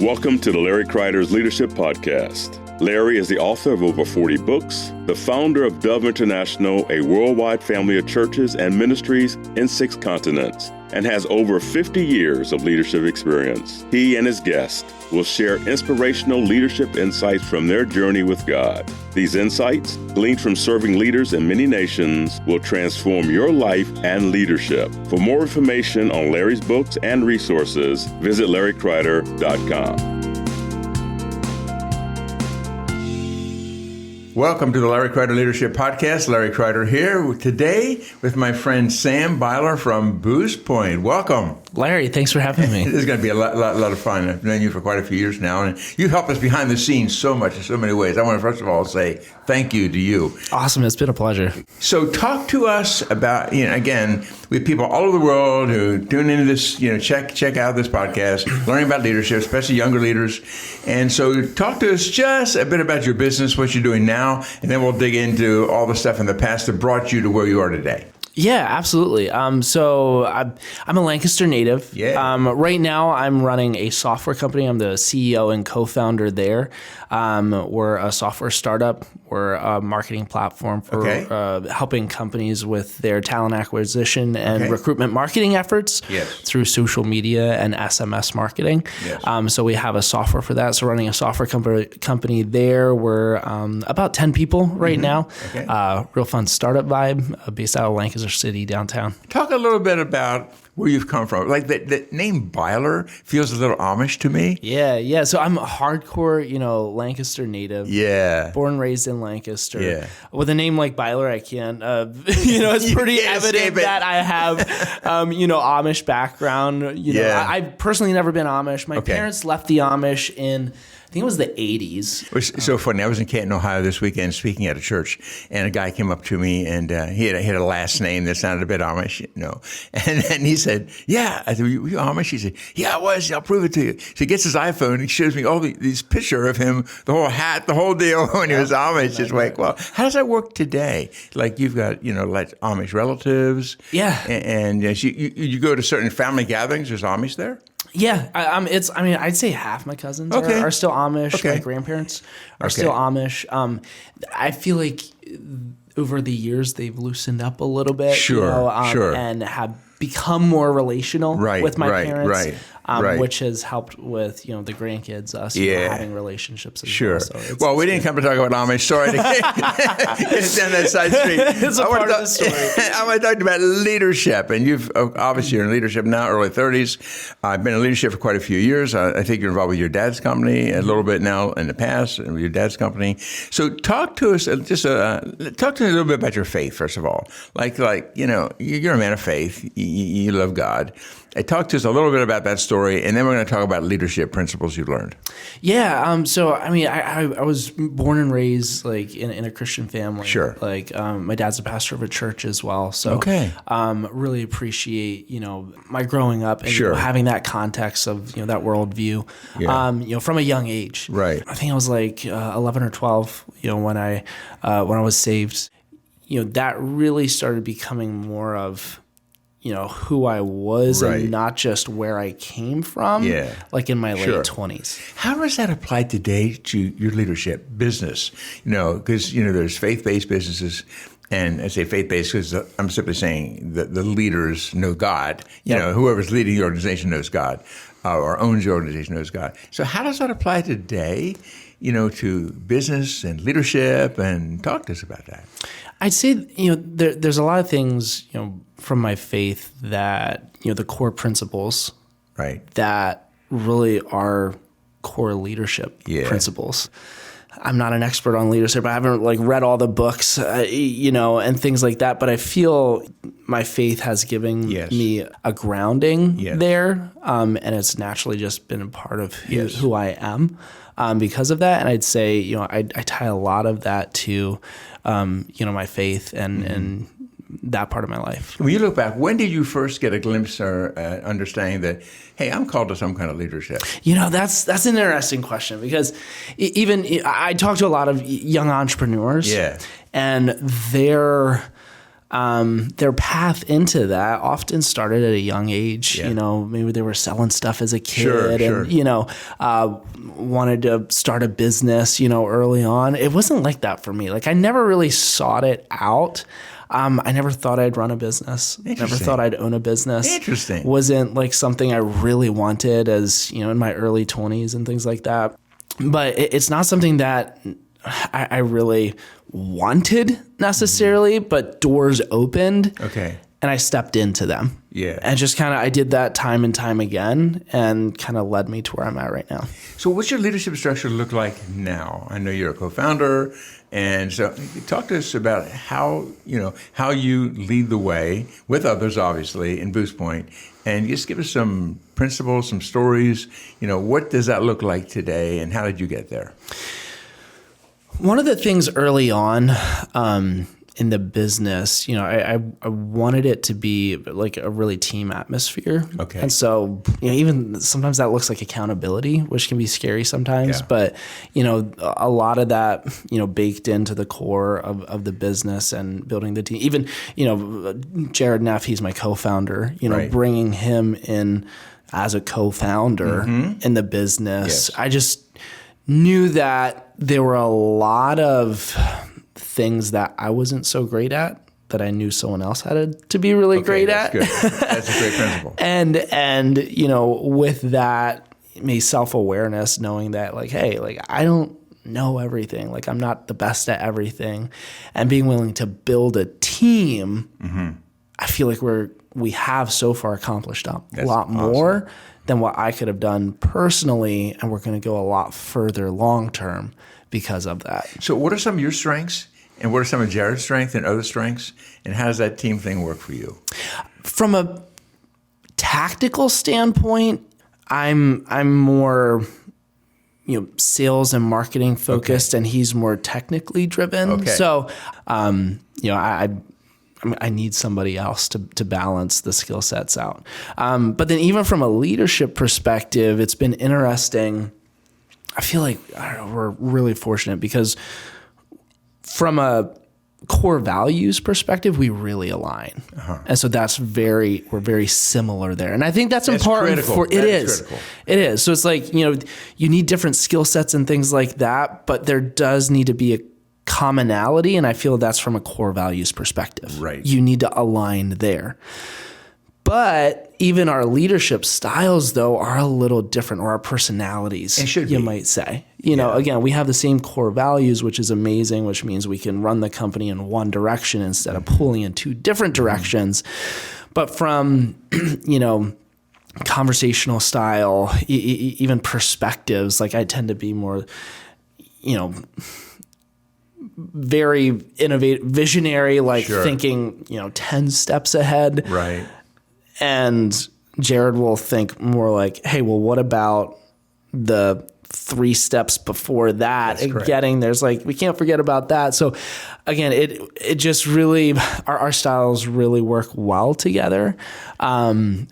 Welcome to the Larry Kreider's Leadership Podcast. Larry is the author of over 40 books, the founder of Dove International, a worldwide family of churches and ministries in 6 continents, and has over 50 years of leadership experience. He and his guests will share inspirational leadership insights from their journey with God. These insights, gleaned from serving leaders in many nations, will transform your life and leadership. For more information on Larry's books and resources, visit LarryKreider.com. Welcome to the Larry Kreider Leadership Podcast. Larry Kreider here today with my friend Sam Beiler from Boostpoint. Welcome. Larry, thanks for having me. This is going to be a lot of fun. I've known you for quite a few years now, and you help us behind the scenes so much in so many ways. I want to first of all say thank you to you. Awesome. It's been a pleasure. So talk to us about, again, we have people all over the world who tune into this, check out this podcast, learning about leadership, especially younger leaders. And so talk to us just a bit about your business, what you're doing now, and then we'll dig into all the stuff in the past that brought you to where you are today. Yeah, absolutely. So I'm a Lancaster native. Yeah. Right now, I'm running a software company. I'm the CEO and co-founder there. We're a software startup. We're a marketing platform for helping companies with their talent acquisition and recruitment marketing efforts through social media and SMS marketing. Yes. So we have a software for that. So running a software company there. We're about 10 people right now. Okay. Real fun startup vibe based out of Lancaster City downtown. Talk a little bit about where you've come from. Like the name Beiler feels a little Amish to me. Yeah. So I'm a hardcore, Lancaster native. Yeah. Born and raised in Lancaster. Yeah. With a name like Beiler, I can't, it's pretty evident that I have, Amish background. I've personally never been Amish. My parents left the Amish in, I think it was the 80s. It was so funny. I was in Canton, Ohio this weekend speaking at a church, and a guy came up to me, and he had a last name that sounded a bit Amish, And then he said, yeah. I said, were you Amish? He said, yeah, I was. I'll prove it to you. So he gets his iPhone, and he shows me all these picture of him, the whole hat, the whole deal when he was Amish. It's like, well, how does that work today? Like you've got, like Amish relatives. Yeah. And you go to certain family gatherings, there's Amish there? Yeah, I'd say half my cousins are still Amish. My grandparents are still Amish. I feel like over the years they've loosened up a little bit, sure, and have become more relational with my parents, which has helped with the grandkids, us having relationships as well. So we didn't come to talk about Amish. Sorry to get down that side street. It's a part of the story. I want to talk about leadership, and you've obviously you're in leadership now, early 30s. I've been in leadership for quite a few years. I think you're involved with your dad's company a little bit now in the past, with your dad's company. So talk to us talk to me a little bit about your faith, first of all. Like you're a man of faith. You love God. Talk to us a little bit about that story, and then we're going to talk about leadership principles you've learned. Yeah. So, I was born and raised in a Christian family. Sure. My dad's a pastor of a church as well. So, really appreciate my growing up and having that context of that worldview. Yeah. From a young age. Right. I think I was 11 or 12. When I was saved. That really started becoming more of who I was and not just where I came from, in my late 20s. How does that apply today to your leadership business? Because, there's faith-based businesses, and I say faith-based because I'm simply saying that the leaders know God. Whoever's leading the organization knows God, or owns the organization knows God. So how does that apply today, to business and leadership? And talk to us about that. I'd say, there's a lot of things, from my faith that, the core principles that really are core leadership principles. I'm not an expert on leadership. I haven't read all the books, and things like that. But I feel my faith has given me a grounding there, and it's naturally just been a part of who I am because of that. And I'd say, I tie a lot of that to, my faith and that part of my life. When you look back, when did you first get a glimpse or understanding that, hey, I'm called to some kind of leadership? That's an interesting question, because even I talk to a lot of young entrepreneurs, and they're their path into that often started at a young age. You know, maybe they were selling stuff as a kid and, you know, wanted to start a business, you know, early on. It wasn't like that for me. Like I never really sought it out. I never thought I'd run a business. Never thought I'd own a business. Interesting. Wasn't like something I really wanted as, you know, in my early 20s and things like that. But it's not something that I really wanted necessarily, but doors opened. Okay. And I stepped into them. Yeah. And just kind of, I did that time and time again and kind of led me to where I'm at right now. So what's your leadership structure look like now? I know you're a co-founder. And so talk to us about how you lead the way with others, obviously, in Boostpoint. And just give us some principles, some stories. You know, what does that look like today and how did you get there? One of the things early on in the business, you know, I wanted it to be like a really team atmosphere. Okay. And so, you know, even sometimes that looks like accountability, which can be scary sometimes. Yeah. But, you know, a lot of that, you know, baked into the core of the business and building the team. Even, you know, Jared Neff, he's my co-founder, you know, bringing him in as a co-founder in the business. I just knew that there were a lot of things that I wasn't so great at that I knew someone else had to be really great at. Good. That's a great principle. And you know, with that, me self-awareness, knowing that like, hey, like I don't know everything. Like I'm not the best at everything, and being willing to build a team. I feel like we have so far accomplished a lot more than what I could have done personally, and we're going to go a lot further long term because of that. So what are some of your strengths and what are some of Jared's strengths and other strengths, and how does that team thing work for you? From a tactical standpoint, I'm more, you know, sales and marketing focused, and he's more technically driven. So, you know, I need somebody else to balance the skill sets out. But then even from a leadership perspective, it's been interesting. I feel like we're really fortunate because from a core values perspective, we really align. And so we're very similar there. And I think that's important it is. So it's like, you know, you need different skill sets and things like that, but there does need to be a commonality. And I feel that's from a core values perspective. Right. You need to align there. But even our leadership styles, though, are a little different, or our personalities, you might say. You know, again, we have the same core values, which is amazing, which means we can run the company in one direction instead of pulling in two different directions. But from, you know, conversational style, even perspectives, like I tend to be more, you know, very innovative, visionary, like thinking, you know, 10 steps ahead. Right. And Jared will think more like, hey, well, what about the 3 steps before that? There's like, we can't forget about that. So again, it just really, our styles really work well together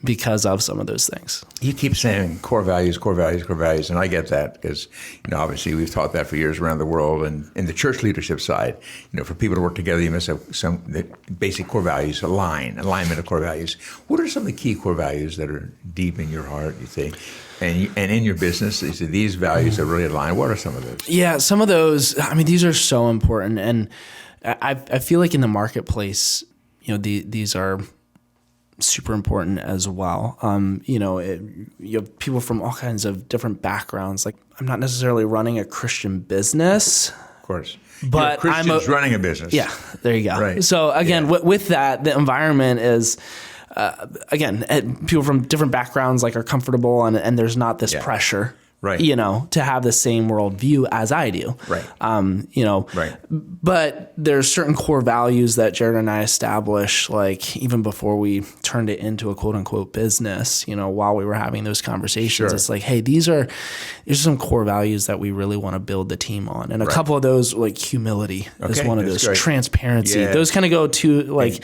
because of some of those things. You keep saying core values, and I get that because, you know, obviously we've taught that for years around the world, and in the church leadership side, you know, for people to work together, you must have some basic core values, alignment of core values. What are some of the key core values that are deep in your heart, you think? And in your business, these values that really align. What are some of those? Yeah, some of those, I mean, these are so important. And I feel like in the marketplace, you know, these are super important as well. You know, you have people from all kinds of different backgrounds. Like, I'm not necessarily running a Christian business. Of course. But Christians running a business. Yeah, there you go. Right. So again, with that, the environment is, again, people from different backgrounds like are comfortable, and there's not this pressure, you know, to have the same worldview as I do. Right. You know, but there's certain core values that Jared and I established, like even before we turned it into a quote unquote business, you know, while we were having those conversations, it's like, hey, these are some core values that we really want to build the team on. And a couple of those, like humility is one of those, transparency, those kind of go to like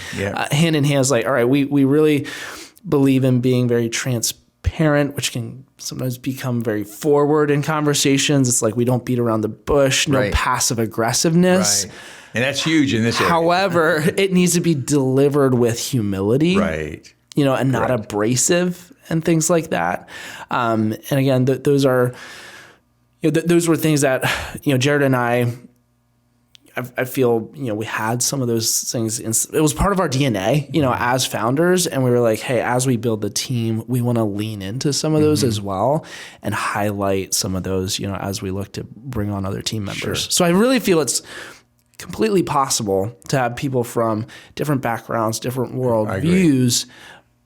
hand in hand. It's like, all right, we really believe in being very transparent transparent, which can sometimes become very forward in conversations. It's like we don't beat around the bush, no passive aggressiveness. Right. And that's huge in this area. However, it needs to be delivered with humility, right? And not abrasive and things like that. And again, those are, those were things that, Jared and I feel, we had some of those things. It was part of our DNA, as founders. And we were like, hey, as we build the team, we want to lean into some of those as well and highlight some of those, as we look to bring on other team members. Sure. So I really feel it's completely possible to have people from different backgrounds, different world views,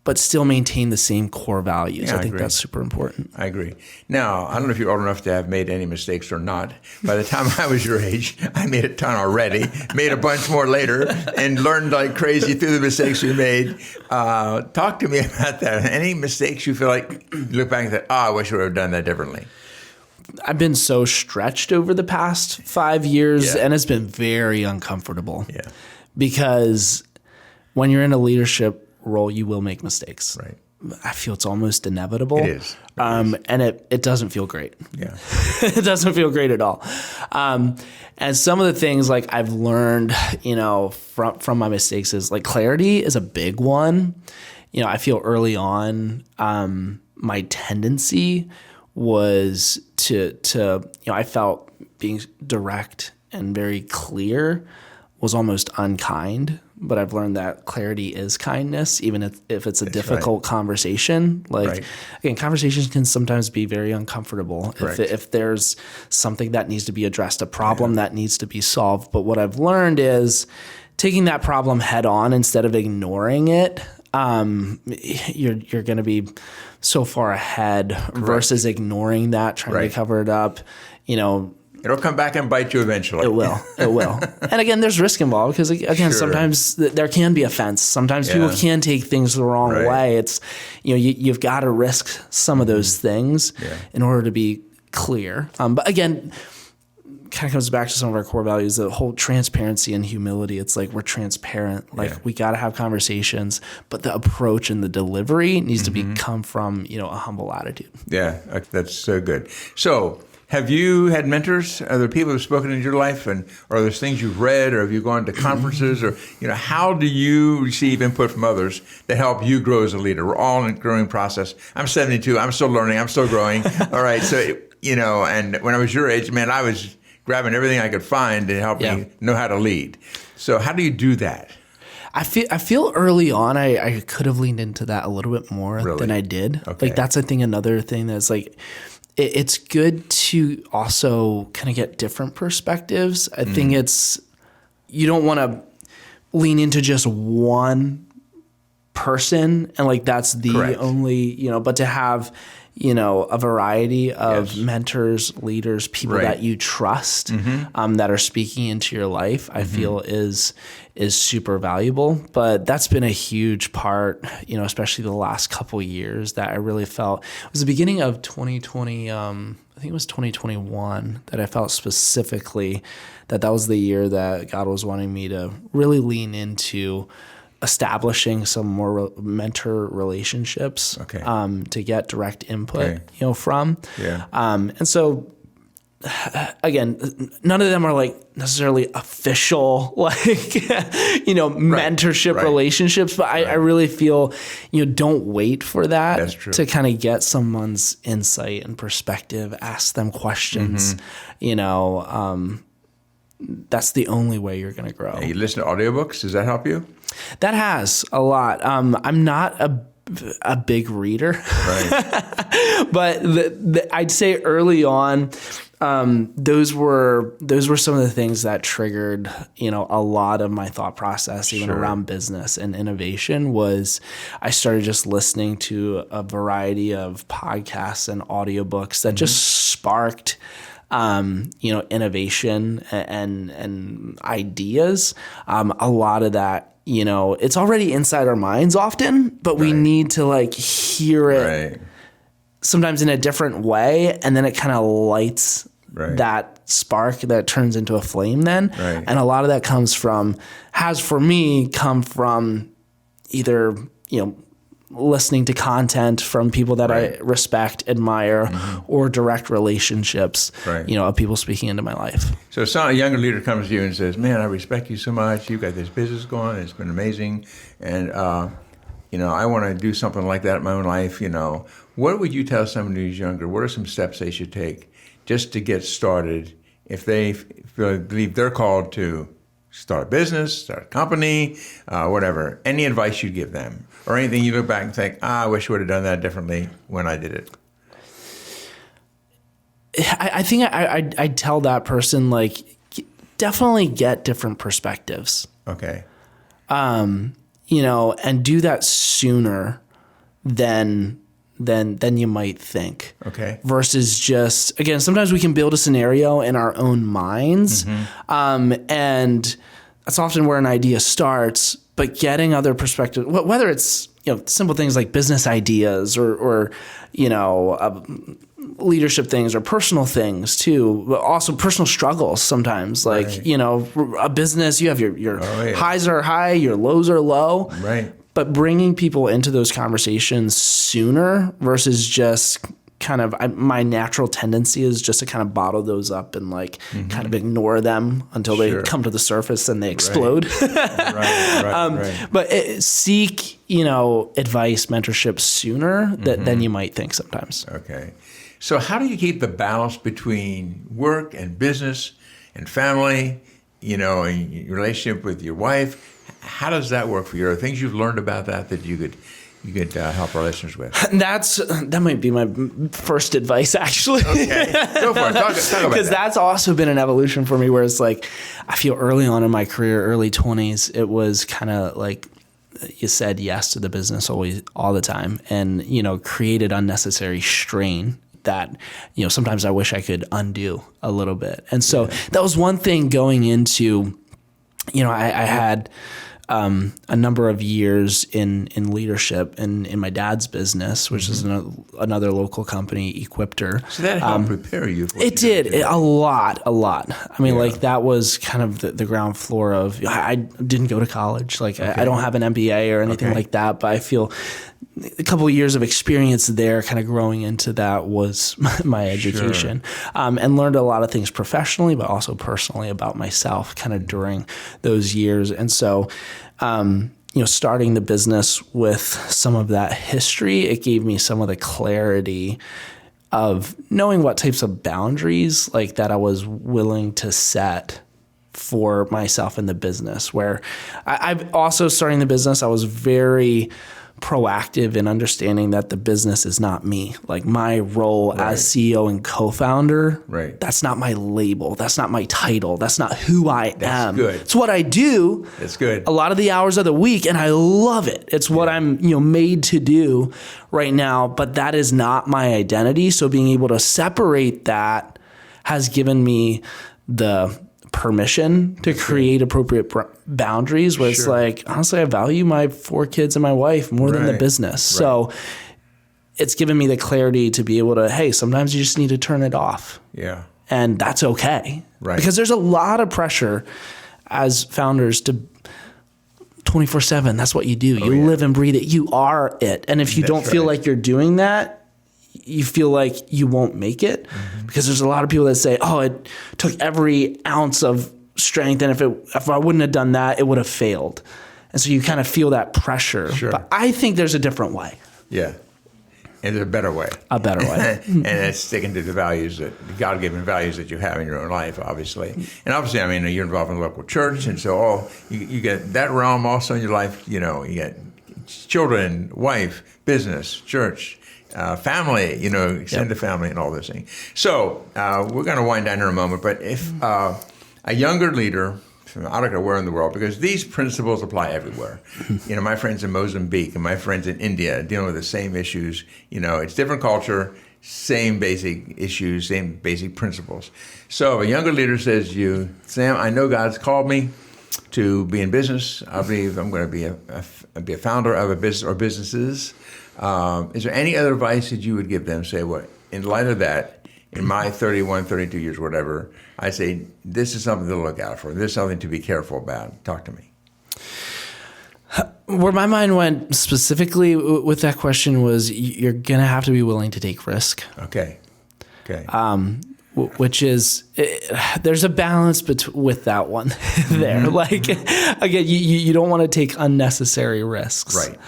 but still maintain the same core values. Yeah, I think that's super important. I agree. Now, I don't know if you're old enough to have made any mistakes or not. By the time I was your age, I made a ton already, made a bunch more later, and learned like crazy through the mistakes we made. Talk to me about that. Any mistakes you feel like you look back and say, I wish I would have done that differently? I've been so stretched over the past 5 years, and it's been very uncomfortable. Yeah. Because when you're in a leadership role, you will make mistakes. Right. I feel it's almost inevitable. It is. And it doesn't feel great. Yeah. It doesn't feel great at all. And some of the things like I've learned, from my mistakes is like clarity is a big one. I feel early on, my tendency was to I felt being direct and very clear was almost unkind, but I've learned that clarity is kindness, even if it's a difficult conversation. Like, again, conversations can sometimes be very uncomfortable if there's something that needs to be addressed, a problem that needs to be solved. But what I've learned is taking that problem head on instead of ignoring it. You're going to be so far ahead versus ignoring that, trying to cover it up. It'll come back and bite you eventually. It will. And again, there's risk involved because again, sometimes there can be offense. Sometimes people can take things the wrong way. It's, you've got to risk some of those things in order to be clear. But again, kind of comes back to some of our core values, the whole transparency and humility. It's like we're transparent. Like we got to have conversations, but the approach and the delivery needs to come from, a humble attitude. Yeah, that's so good. So have you had mentors? Are there people who have spoken in your life, or are there things you've read, or have you gone to conferences, or how do you receive input from others that help you grow as a leader? We're all in a growing process. I'm 72. I'm still learning. I'm still growing. All right. So and when I was your age, man, I was grabbing everything I could find to help me know how to lead. So how do you do that? I feel early on I could have leaned into that a little bit more than I did. Okay. Like that's I think another thing that's like it's good to also kind of get different perspectives. I think you don't want to lean into just one person and like that's the only, but to have a variety of mentors, leaders, people that you trust, that are speaking into your life, I feel is super valuable. But that's been a huge part, especially the last couple of years that I really felt. It was the beginning of 2020, I think it was 2021 that I felt specifically that was the year that God was wanting me to really lean into establishing some more mentor relationships to get direct input, from. Yeah. And so, again, none of them are like necessarily official, mentorship relationships, but I really feel, don't wait for that to kind of get someone's insight and perspective, ask them questions, that's the only way you're going to grow. You listen to audiobooks. Does that help you? That has a lot. I'm not a big reader, but I'd say early on, those were some of the things that triggered, a lot of my thought process, even around business and innovation. Was I started just listening to a variety of podcasts and audiobooks that just sparked innovation and ideas. A lot of that, it's already inside our minds often, but we need to hear it sometimes in a different way. And then it kind of lights that spark that turns into a flame then. And a lot of that has for me come from either, listening to content from people that I respect, admire, or direct relationships, of people speaking into my life. So a younger leader comes to you and says, man, I respect you so much. You've got this business going. It's been amazing. And, I want to do something like that in my own life. What would you tell somebody who's younger? What are some steps they should take just to get started if they believe they're called to start a business, start a company, whatever? Any advice you'd give them? Or anything you look back and think, I wish I would have done that differently when I did it? I think I'd tell that person, definitely get different perspectives. Okay. And do that sooner than you might think. Okay. Versus just, again, sometimes we can build a scenario in our own minds. And that's often where an idea starts, but getting other perspectives, whether it's, simple things like business ideas or leadership things or personal things too, but also personal struggles sometimes. A business, you have your highs are high, your lows are low. Right. But bringing people into those conversations sooner versus just kind of, my natural tendency is just to kind of bottle those up and kind of ignore them until they come to the surface and they explode. Right. But seek, advice, mentorship sooner than you might think sometimes. Okay. So how do you keep the balance between work and business and family, and your relationship with your wife? How does that work for you? Are there things you've learned about that you could help our listeners with? That might be my first advice, actually. Okay, go for it. Talk about because that's also been an evolution for me, where it's I feel early on in my career, early 20s, it was kind of you said yes to the business all the time, and created unnecessary strain that sometimes I wish I could undo a little bit. And so that was one thing going into, I had a number of years in leadership in my dad's business, which is another local company, Equipter. So that helped prepare you for it. Did a lot. I mean, that was kind of the ground floor of. I didn't go to college. I don't have an MBA or anything like that, but I feel a couple of years of experience there, kind of growing into that, was my education, and learned a lot of things professionally, but also personally about myself kind of during those years. And so, starting the business with some of that history, it gave me some of the clarity of knowing what types of boundaries that I was willing to set for myself in the business. Where I've also, starting the business, I was very proactive in understanding that the business is not me. My role as CEO and co-founder, that's not my label. That's not my title. That's not who I am. That's good. It's what I do. That's good. A lot of the hours of the week, and I love it. It's what I'm, made to do right now, but that is not my identity. So being able to separate that has given me the permission to create appropriate boundaries, where it's honestly, I value my 4 kids and my wife more than the business. So it's given me the clarity to be able to, hey, sometimes you just need to turn it off. Yeah. And that's okay. Right. Because there's a lot of pressure as founders to 24/7. That's what you do. You live and breathe it. You are it. And if you don't feel like you're doing that, you feel like you won't make it, because there's a lot of people that say, oh, it took every ounce of strength, and if I wouldn't have done that, it would have failed. And so you kind of feel that pressure. But I think there's a different way. Yeah. And there's a better way. A better way. And it's sticking to the values, the God-given values that you have in your own life, obviously. And obviously, you're involved in the local church, and so you get that realm also in your life. You get children, wife, business, church, family, extended family, and all this thing. So we're going to wind down here in a moment, but if a younger leader, I don't know where in the world, because these principles apply everywhere. My friends in Mozambique and my friends in India are dealing with the same issues. It's different culture, same basic issues, same basic principles. So if a younger leader says to you, Sam, I know God's called me to be in business. I believe I'm going to be a founder of a business or businesses. Is there any other advice that you would give them? Say, what, in light of that, in my 31, 32 years, whatever, I say, this is something to look out for. This is something to be careful about. Talk to me. Where my mind went specifically with that question was you're going to have to be willing to take risk. Okay. Which is, there's a balance with that one there. Like, again, you don't want to take unnecessary risks. Right.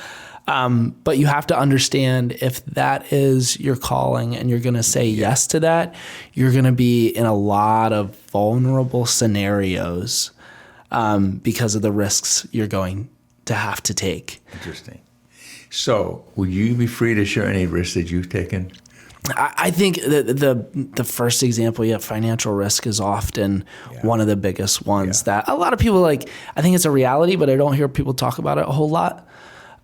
But you have to understand if that is your calling and you're going to say yes to that, you're going to be in a lot of vulnerable scenarios because of the risks you're going to have to take. Interesting. So would you be free to share any risks that you've taken? I think the first example, financial risk is often one of the biggest ones that a lot of people like. I think it's a reality, but I don't hear people talk about it a whole lot.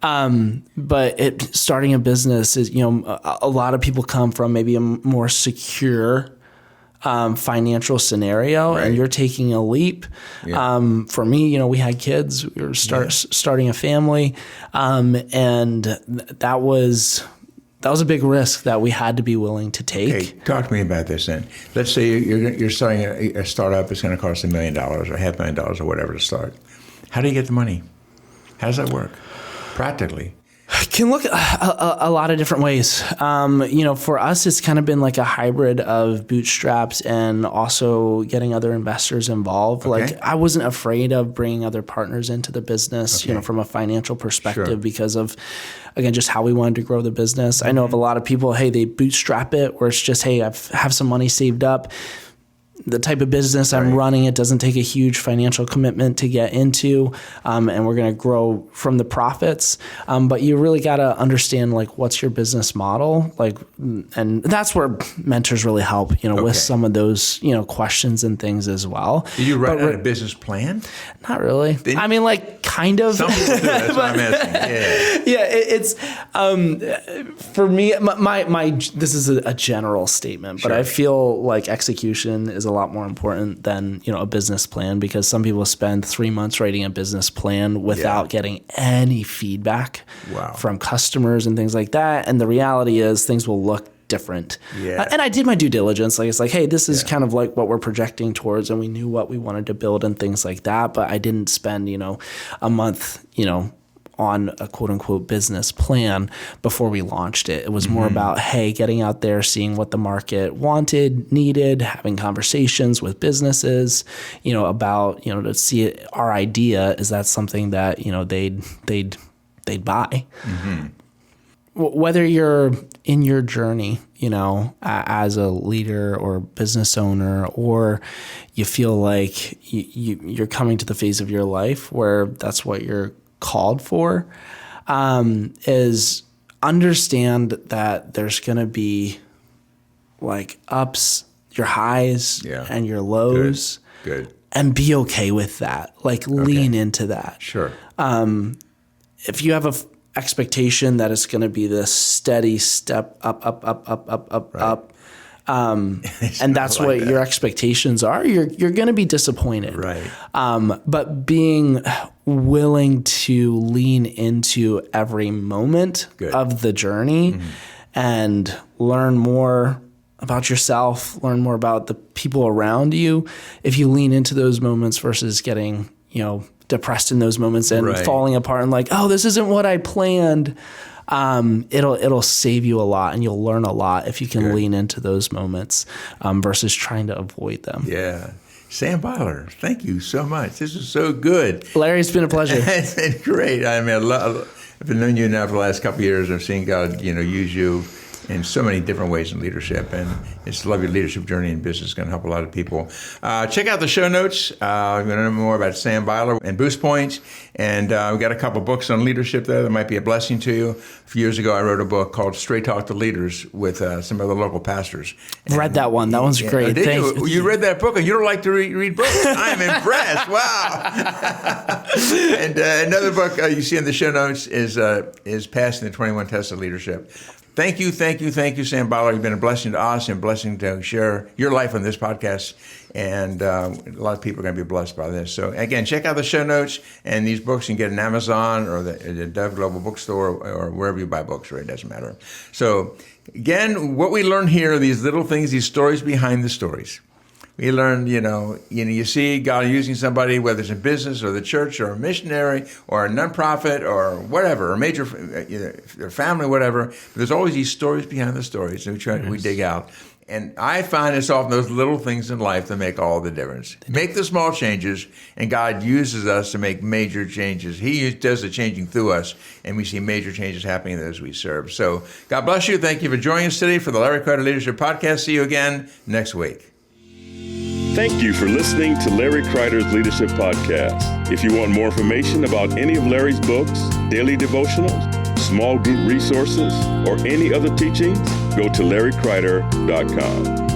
But starting a business is, a lot of people come from maybe a more secure financial scenario, and you're taking a leap. For me, we had kids, we were starting a family, and that was a big risk that we had to be willing to take. Okay, talk to me about this then. Let's say you're starting a startup. It's going to cost $1 million or $500,000 or whatever to start. How do you get the money? How does that work practically? Can look a lot of different ways. For us, it's kind of been like a hybrid of bootstraps and also getting other investors involved. Okay. Like, I wasn't afraid of bringing other partners into the business, from a financial perspective because of, again, just how we wanted to grow the business. I know of a lot of people, hey, they bootstrap it where it's just, hey, I have some money saved up. The type of business I'm running, it doesn't take a huge financial commitment to get into, and we're going to grow from the profits. But you really got to understand, like, what's your business model, and that's where mentors really help, with some of those, questions and things as well. Did you write out a business plan? Not really. I mean, like, kind of. Some people do. That's what I'm asking. It's for me. My this is a general statement, but I feel like execution is a lot more important than a business plan, because some people spend 3 months writing a business plan without getting any feedback from customers and things like that. And the reality is things will look different. And I did my due diligence. Like, it's like, hey, this is kind of like what we're projecting towards, and we knew what we wanted to build and things like that. But I didn't spend, a month, on a quote unquote business plan before we launched it. It was more about, hey, getting out there, seeing what the market wanted, needed, having conversations with businesses, about, to see our idea. Is that something that, they'd buy? Whether you're in your journey, as a leader or business owner, or you feel like you're coming to the phase of your life where that's what you're called for, is understand that there's going to be like ups, your highs and your lows. Good. And be okay with that. Like, lean into that. Sure. If you have a expectation that it's going to be this steady step up, up, and that's like what your expectations are, you're going to be disappointed. Right. But being willing to lean into every moment of the journey and learn more about yourself, learn more about the people around you. If you lean into those moments versus getting, depressed in those moments and falling apart and like, oh, this isn't what I planned. It'll save you a lot, and you'll learn a lot if you can lean into those moments versus trying to avoid them. Yeah. Sam Beiler, thank you so much. This is so good. Larry, it's been a pleasure. It's been great. I mean, I've been knowing you now for the last couple of years. I've seen God, use you in so many different ways in leadership, and it's love your leadership journey in business. It's going to help a lot of people. Check out the show notes. You're going to know more about Sam Beiler and Boostpoint, and we've got a couple books on leadership there that might be a blessing to you. A few years ago, I wrote a book called Straight Talk to Leaders with some of the local pastors. Read that one. That one's great. Did you? You read that book, and you don't like to read books. I'm impressed. Wow. And another book you see in the show notes is Passing the 21 Tests of Leadership. Thank you, Sam Beiler. You've been a blessing to us and a blessing to share your life on this podcast. And a lot of people are going to be blessed by this. So, again, check out the show notes and these books. You can get on Amazon or the Dove Global Bookstore or wherever you buy books, right? It doesn't matter. So, again, what we learn here are these little things, these stories behind the stories. We learn, you see God using somebody, whether it's in business or the church or a missionary or a nonprofit or whatever, or major family, whatever. But there's always these stories behind the stories that we dig out. And I find it's often those little things in life that make all the difference. Make the small changes, and God uses us to make major changes. He does the changing through us, and we see major changes happening in those we serve. So God bless you. Thank you for joining us today for the Larry Kreider Leadership Podcast. See you again next week. Thank you for listening to Larry Kreider's Leadership Podcast. If you want more information about any of Larry's books, daily devotionals, small group resources, or any other teachings, go to larrykreider.com.